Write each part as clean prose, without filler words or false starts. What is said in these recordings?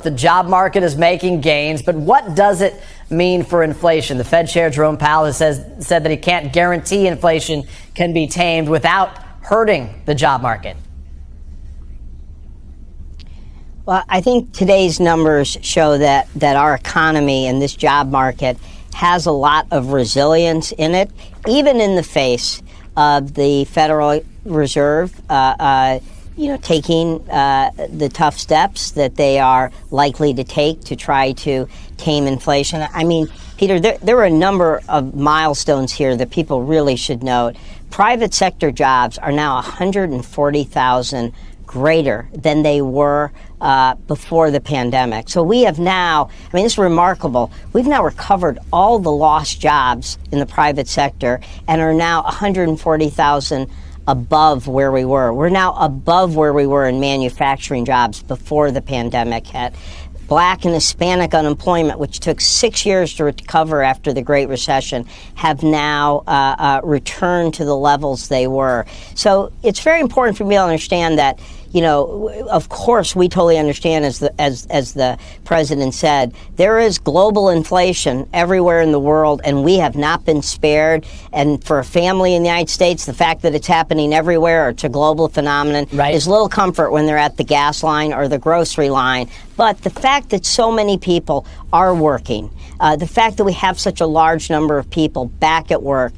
The job market is making gains, but what does it mean for inflation? The Fed Chair Jerome Powell has said that he can't guarantee inflation can be tamed without hurting the job market. Well, I think today's numbers show that our economy and this job market has a lot of resilience in it, even in the face of the Federal Reserve taking the tough steps that they are likely to take to try to tame inflation. I mean, Peter, there are a number of milestones here that people really should note. Private sector jobs are now 140,000 greater than they were before the pandemic. So we have now, I mean, it's remarkable. We've now recovered all the lost jobs in the private sector and are now 140,000 above where we were. We're now above where we were in manufacturing jobs before the pandemic hit. Black and Hispanic unemployment, which took 6 years to recover after the Great Recession, have now returned to the levels they were. So it's very important for me to understand that, of course, we totally understand, as the president said, there is global inflation everywhere in the world, and we have not been spared. And for a family in the United States, the fact that it's happening everywhere, or it's a global phenomenon, is little comfort when they're at the gas line or the grocery line. But the fact that so many people are working, the fact that we have such a large number of people back at work,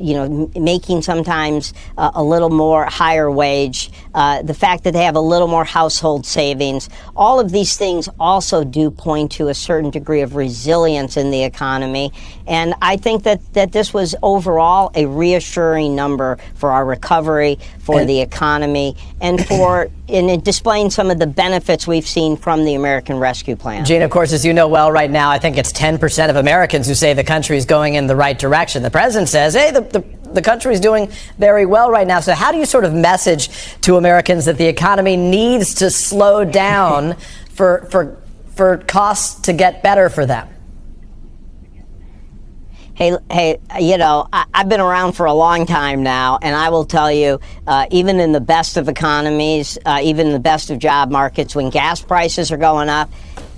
making sometimes a little more higher wage, the fact that they have a little more household savings, all of these things also do point to a certain degree of resilience in the economy. And I think that this was overall a reassuring number for our recovery, for the economy, and in displaying some of the benefits we've seen from the American Rescue Plan. Gene, of course, as you know well right now, I think it's 10% of Americans who say the country is going in the right direction. The president says, hey, the country is doing very well right now. So how do you sort of message to Americans that the economy needs to slow down for costs to get better for them? Hey, I've been around for a long time now, and I will tell you, even in the best of economies, even in the best of job markets, when gas prices are going up,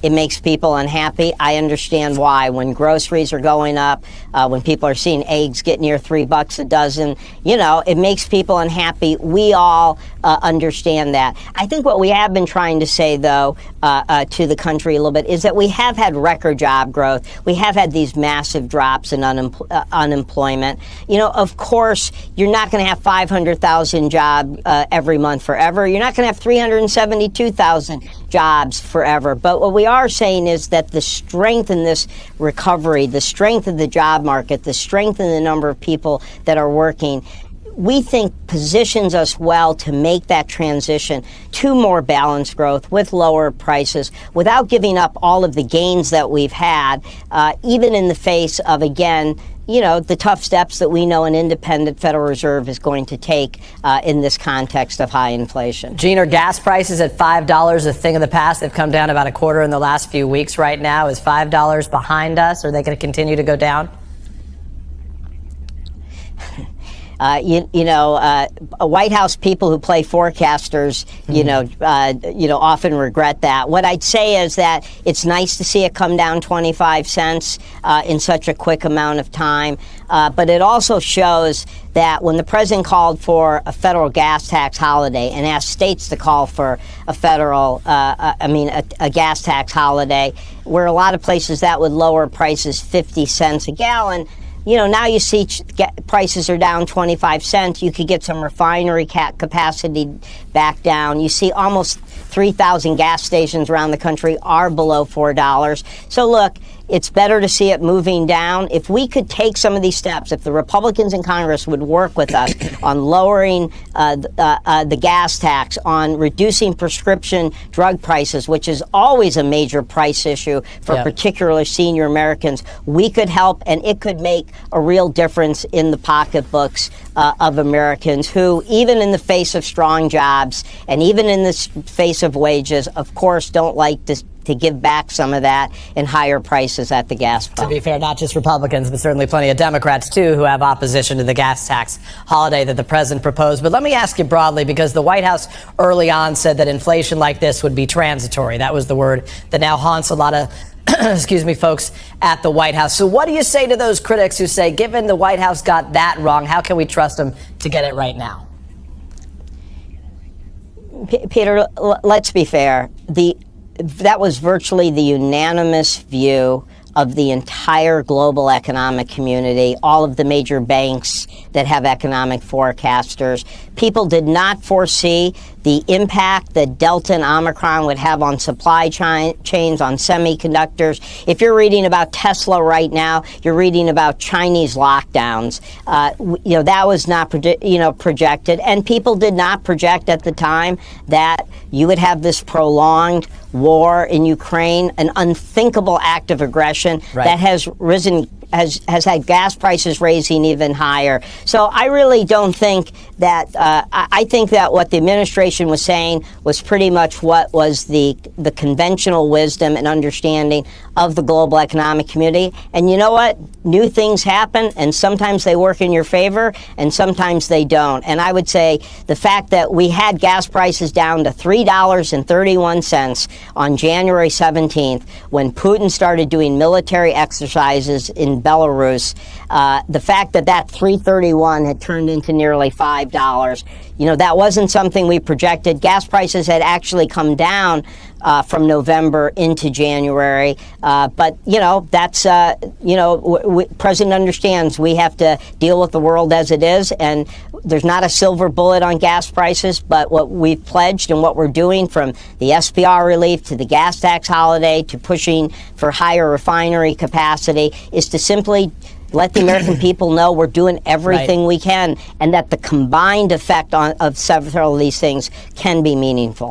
it makes people unhappy. I understand why. When groceries are going up, when people are seeing eggs get near $3 a dozen, it makes people unhappy. We all understand that. I think what we have been trying to say, though, to the country a little bit is that we have had record job growth. We have had these massive drops in unemployment. Of course, you're not going to have 500,000 jobs every month forever. You're not going to have 372,000 jobs forever. But what we are saying is that the strength in this recovery, the strength of the job market, the strength in the number of people that are working, we think positions us well to make that transition to more balanced growth with lower prices without giving up all of the gains that we've had, even in the face of, again, the tough steps that we know an independent Federal Reserve is going to take in this context of high inflation. Gene, are gas prices at $5 a thing of the past? They've come down about a quarter in the last few weeks right now. Is $5 behind us? Are they going to continue to go down? White House people who play forecasters, often regret that. What I'd say is that it's nice to see it come down 25 cents in such a quick amount of time. But it also shows that when the president called for a federal gas tax holiday and asked states to call for a a gas tax holiday, where a lot of places that would lower prices 50 cents a gallon, now you see prices are down 25 cents. You could get some refinery capacity back down. You see almost 3,000 gas stations around the country are below $4. So look, it's better to see it moving down. If we could take some of these steps, if the Republicans in Congress would work with us on lowering the gas tax, on reducing prescription drug prices, which is always a major price issue for particularly senior Americans, we could help, and it could make a real difference in the pocketbooks of Americans who, even in the face of strong jobs and even in the face of wages, of course, don't like to give back some of that in higher prices at the gas pump. To be fair, not just Republicans, but certainly plenty of Democrats, too, who have opposition to the gas tax holiday that the president proposed. But let me ask you broadly, because the White House early on said that inflation like this would be transitory. That was the word that now haunts a lot of excuse me, folks at the White House. So what do you say to those critics who say, given the White House got that wrong, how can we trust them to get it right now? Peter, let's be fair. That was virtually the unanimous view of the entire global economic community, all of the major banks that have economic forecasters. People did not foresee the impact that Delta and Omicron would have on supply chains, on semiconductors. If you're reading about Tesla right now, you're reading about Chinese lockdowns. That was not projected, and people did not project at the time that you would have this prolonged war in Ukraine, an unthinkable act of aggression that has risen, has had gas prices raising even higher. So I really don't think that, I think that what the administration was saying was pretty much what was the conventional wisdom and understanding of the global economic community. And you know what? New things happen, and sometimes they work in your favor, and sometimes they don't. And I would say the fact that we had gas prices down to $3.31 on January 17th, when Putin started doing military exercises in Belarus, the fact that $3.31 had turned into nearly $5, that wasn't something we projected. Gas prices had actually come down from November into January. But, that's, President understands we have to deal with the world as it is, and there's not a silver bullet on gas prices, but what we've pledged and what we're doing, from the SPR relief to the gas tax holiday to pushing for higher refinery capacity, is to simply let the American people know we're doing everything we can, and that the combined effect of several of these things can be meaningful.